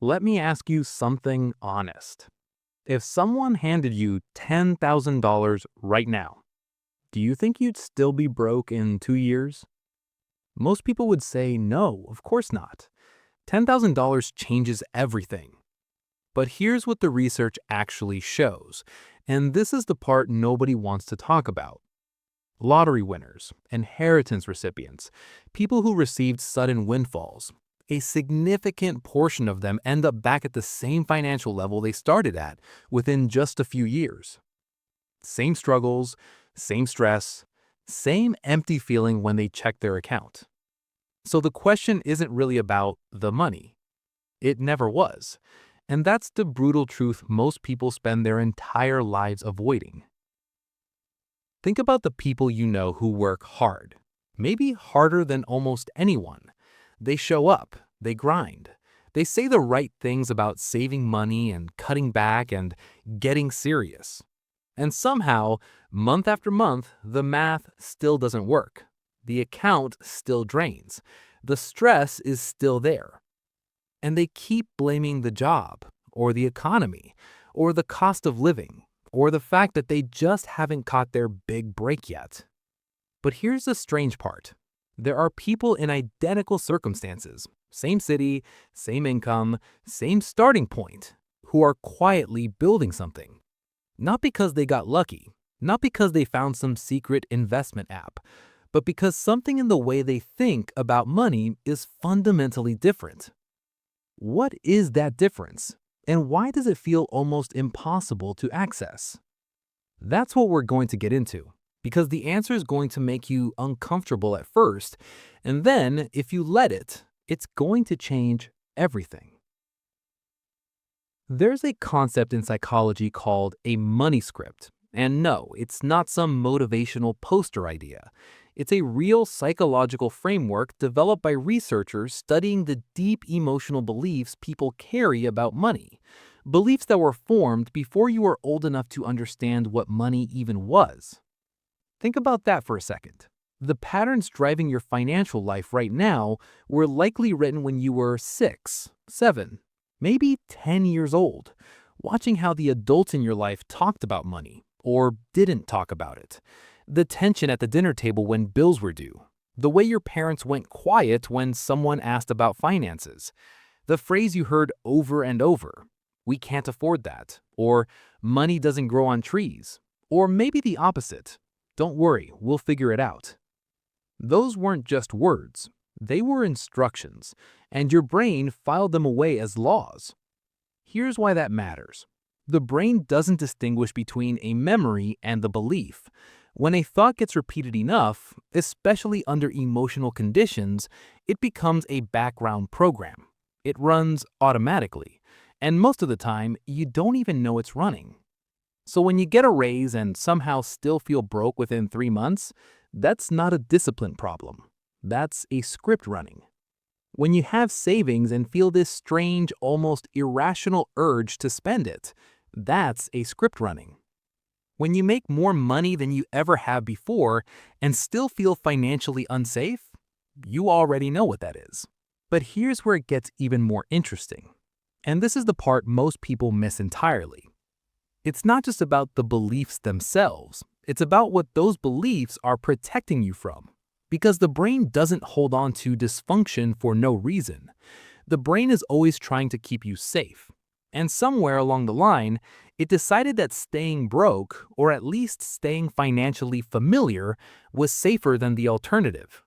Let me ask you something honest. If someone handed you $10,000 right now, do you think you'd still be broke in 2 years? Most people would say no, of course not. $10,000 changes everything. But here's what the research actually shows, and this is the part nobody wants to talk about. Lottery winners, inheritance recipients, people who received sudden windfalls, a significant portion of them end up back at the same financial level they started at within just a few years. Same struggles, same stress, same empty feeling when they check their account. So the question isn't really about the money. It never was. And that's the brutal truth most people spend their entire lives avoiding. Think about the people you know who work hard, maybe harder than almost anyone. They show up, they grind, they say the right things about saving money and cutting back and getting serious. And somehow, month after month, the math still doesn't work. The account still drains. The stress is still there. And they keep blaming the job, or the economy, or the cost of living, or the fact that they just haven't caught their big break yet. But here's the strange part. There are people in identical circumstances, same city, same income, same starting point, who are quietly building something. Not because they got lucky, not because they found some secret investment app, but because something in the way they think about money is fundamentally different. What is that difference? And why does it feel almost impossible to access? That's what we're going to get into, because the answer is going to make you uncomfortable at first, and then, if you let it, it's going to change everything. There's a concept in psychology called a money script, and no, it's not some motivational poster idea. It's a real psychological framework developed by researchers studying the deep emotional beliefs people carry about money, beliefs that were formed before you were old enough to understand what money even was. Think about that for a second. The patterns driving your financial life right now were likely written when you were 6, 7, maybe 10 years old, watching how the adults in your life talked about money or didn't talk about it. The tension at the dinner table when bills were due. The way your parents went quiet when someone asked about finances. The phrase you heard over and over, "We can't afford that," or "Money doesn't grow on trees," or maybe the opposite, "Don't worry, we'll figure it out." Those weren't just words. They were instructions, and your brain filed them away as laws. Here's why that matters. The brain doesn't distinguish between a memory and the belief. When a thought gets repeated enough, especially under emotional conditions, it becomes a background program. It runs automatically, and most of the time, you don't even know it's running. So when you get a raise and somehow still feel broke within 3 months, that's not a discipline problem. That's a script running. When you have savings and feel this strange, almost irrational urge to spend it, that's a script running. When you make more money than you ever have before and still feel financially unsafe, you already know what that is. But here's where it gets even more interesting. And this is the part most people miss entirely. It's not just about the beliefs themselves. It's about what those beliefs are protecting you from. Because the brain doesn't hold on to dysfunction for no reason. The brain is always trying to keep you safe. And somewhere along the line, it decided that staying broke, or at least staying financially familiar, was safer than the alternative.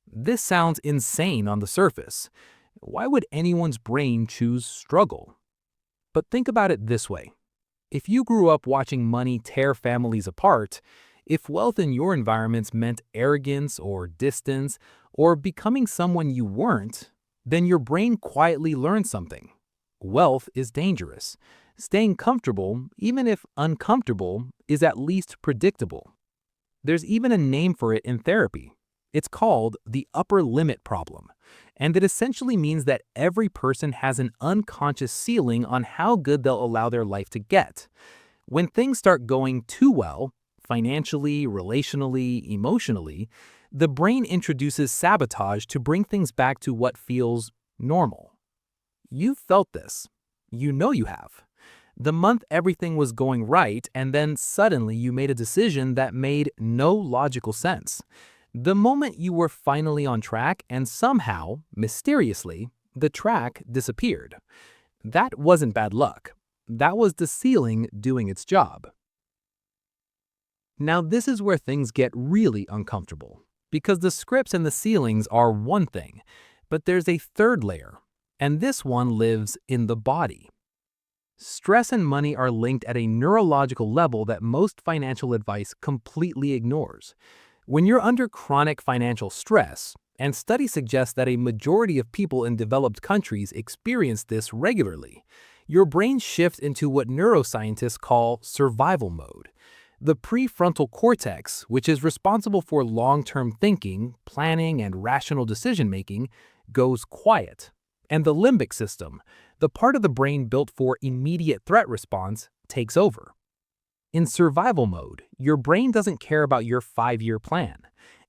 This sounds insane on the surface. Why would anyone's brain choose struggle? But think about it this way. If you grew up watching money tear families apart, if wealth in your environments meant arrogance or distance, or becoming someone you weren't, then your brain quietly learned something. Wealth is dangerous. Staying comfortable, even if uncomfortable, is at least predictable. There's even a name for it in therapy. It's called the upper limit problem, and it essentially means that every person has an unconscious ceiling on how good they'll allow their life to get. When things start going too well, financially, relationally, emotionally, the brain introduces sabotage to bring things back to what feels normal. You've felt this. You know you have. The month everything was going right, and then suddenly you made a decision that made no logical sense. The moment you were finally on track, and somehow, mysteriously, the track disappeared. That wasn't bad luck. That was the ceiling doing its job. Now, this is where things get really uncomfortable, because the scripts and the ceilings are one thing, but there's a third layer, and this one lives in the body. Stress and money are linked at a neurological level that most financial advice completely ignores. When you're under chronic financial stress, and studies suggest that a majority of people in developed countries experience this regularly, your brain shifts into what neuroscientists call survival mode. The prefrontal cortex, which is responsible for long-term thinking, planning, and rational decision-making, goes quiet. And the limbic system, the part of the brain built for immediate threat response, takes over. In survival mode, your brain doesn't care about your 5-year plan.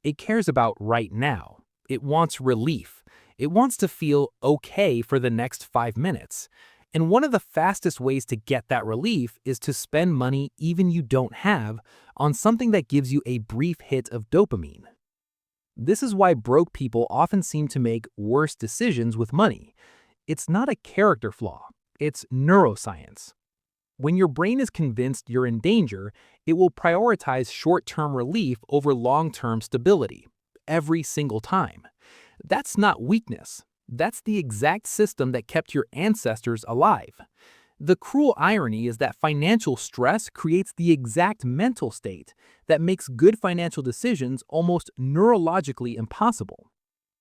It cares about right now. It wants relief. It wants to feel okay for the next 5 minutes. And one of the fastest ways to get that relief is to spend money even you don't have on something that gives you a brief hit of dopamine. This is why broke people often seem to make worse decisions with money. It's not a character flaw, it's neuroscience. When your brain is convinced you're in danger, it will prioritize short-term relief over long-term stability, every single time. That's not weakness. That's the exact system that kept your ancestors alive. The cruel irony is that financial stress creates the exact mental state that makes good financial decisions almost neurologically impossible.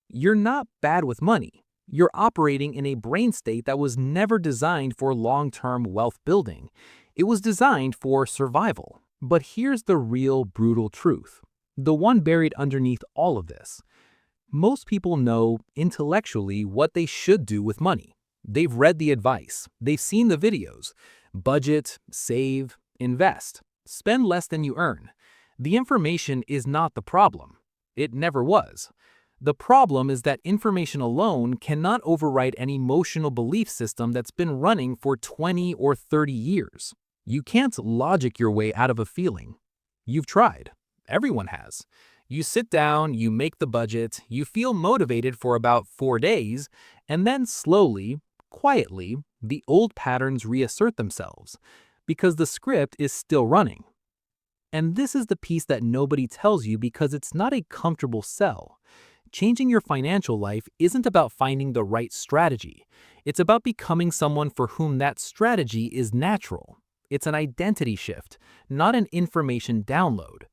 You're not bad with money. You're operating in a brain state that was never designed for long-term wealth building. It was designed for survival. But here's the real brutal truth, the one buried underneath all of this. Most people know intellectually what they should do with money. They've read the advice. They've seen the videos. Budget, save, invest. Spend less than you earn. The information is not the problem. It never was. The problem is that information alone cannot override an emotional belief system that's been running for 20 or 30 years. You can't logic your way out of a feeling. You've tried. Everyone has. You sit down, you make the budget, you feel motivated for about 4 days, and then slowly, quietly, the old patterns reassert themselves because the script is still running. And this is the piece that nobody tells you because it's not a comfortable sell. Changing your financial life isn't about finding the right strategy. It's about becoming someone for whom that strategy is natural. It's an identity shift, not an information download.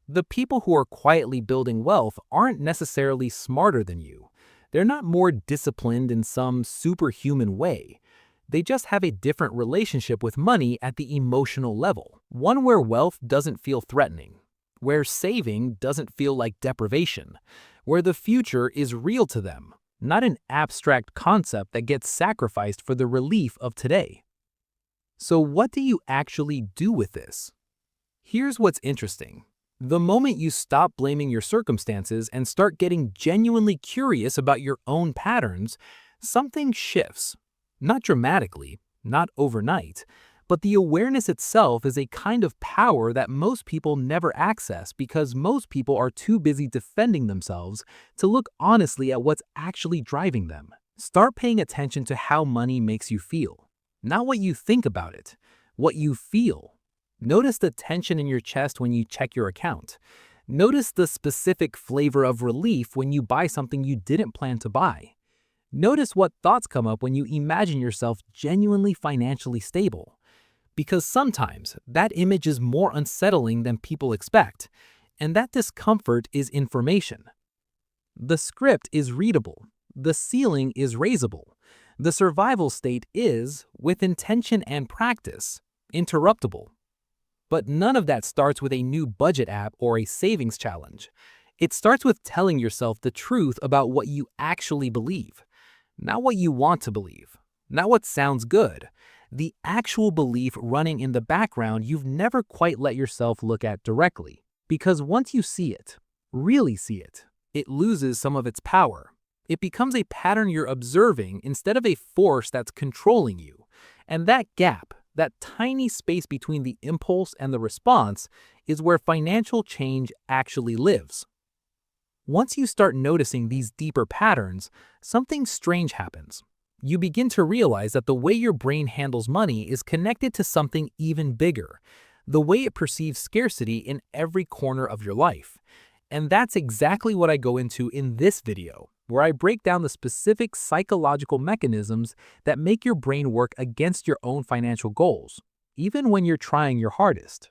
The people who are quietly building wealth aren't necessarily smarter than you. They're not more disciplined in some superhuman way. They just have a different relationship with money at the emotional level, one where wealth doesn't feel threatening, where saving doesn't feel like deprivation, where the future is real to them, not an abstract concept that gets sacrificed for the relief of today. So what do you actually do with this? Here's what's interesting. The moment you stop blaming your circumstances and start getting genuinely curious about your own patterns, something shifts. Not dramatically, not overnight, but the awareness itself is a kind of power that most people never access because most people are too busy defending themselves to look honestly at what's actually driving them. Start paying attention to how money makes you feel. Not what you think about it, what you feel. Notice the tension in your chest when you check your account. Notice the specific flavor of relief when you buy something you didn't plan to buy. Notice what thoughts come up when you imagine yourself genuinely financially stable. Because sometimes that image is more unsettling than people expect, and that discomfort is information. The script is readable. The ceiling is raisable. The survival state is, with intention and practice, interruptible. But none of that starts with a new budget app or a savings challenge. It starts with telling yourself the truth about what you actually believe. Not what you want to believe. Not what sounds good. The actual belief running in the background you've never quite let yourself look at directly. Because once you see it, really see it, it loses some of its power. It becomes a pattern you're observing instead of a force that's controlling you. And that gap, that tiny space between the impulse and the response, is where financial change actually lives. Once you start noticing these deeper patterns, something strange happens. You begin to realize that the way your brain handles money is connected to something even bigger, the way it perceives scarcity in every corner of your life. And that's exactly what I go into in this video, where I break down the specific psychological mechanisms that make your brain work against your own financial goals, even when you're trying your hardest.